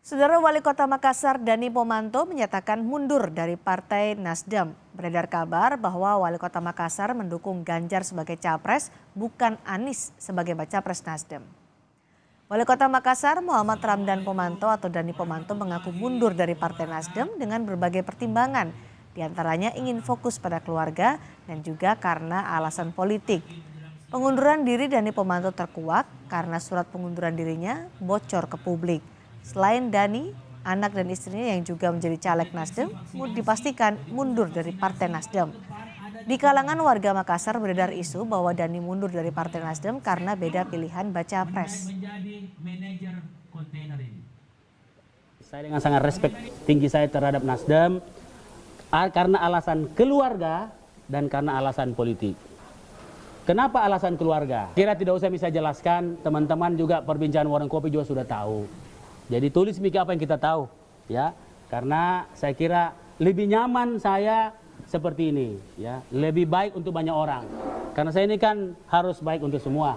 Saudara Wali Kota Makassar Dani Pomanto menyatakan mundur dari Partai Nasdem. Beredar kabar bahwa Wali Kota Makassar mendukung Ganjar sebagai capres, bukan Anies sebagai bacapres Nasdem. Wali Kota Makassar Muhammad Ramdan Pomanto atau Dani Pomanto mengaku mundur dari Partai Nasdem dengan berbagai pertimbangan. Di antaranya ingin fokus pada keluarga dan juga karena alasan politik. Pengunduran diri Dani Pomanto terkuak karena surat pengunduran dirinya bocor ke publik. Selain Dani, anak dan istrinya yang juga menjadi caleg Nasdem dipastikan mundur dari Partai Nasdem. Di kalangan warga Makassar beredar isu bahwa Dani mundur dari Partai Nasdem karena beda pilihan baca pres. Saya dengan sangat respect tinggi saya terhadap Nasdem karena alasan keluarga dan karena alasan politik. Kenapa alasan keluarga? Kira tidak usah bisa jelaskan, teman-teman juga perbincangan warung kopi juga sudah tahu. Jadi tulis mikir apa yang kita tahu, ya. Karena saya kira lebih nyaman saya seperti ini, ya. Lebih baik untuk banyak orang. Karena saya ini kan harus baik untuk semua.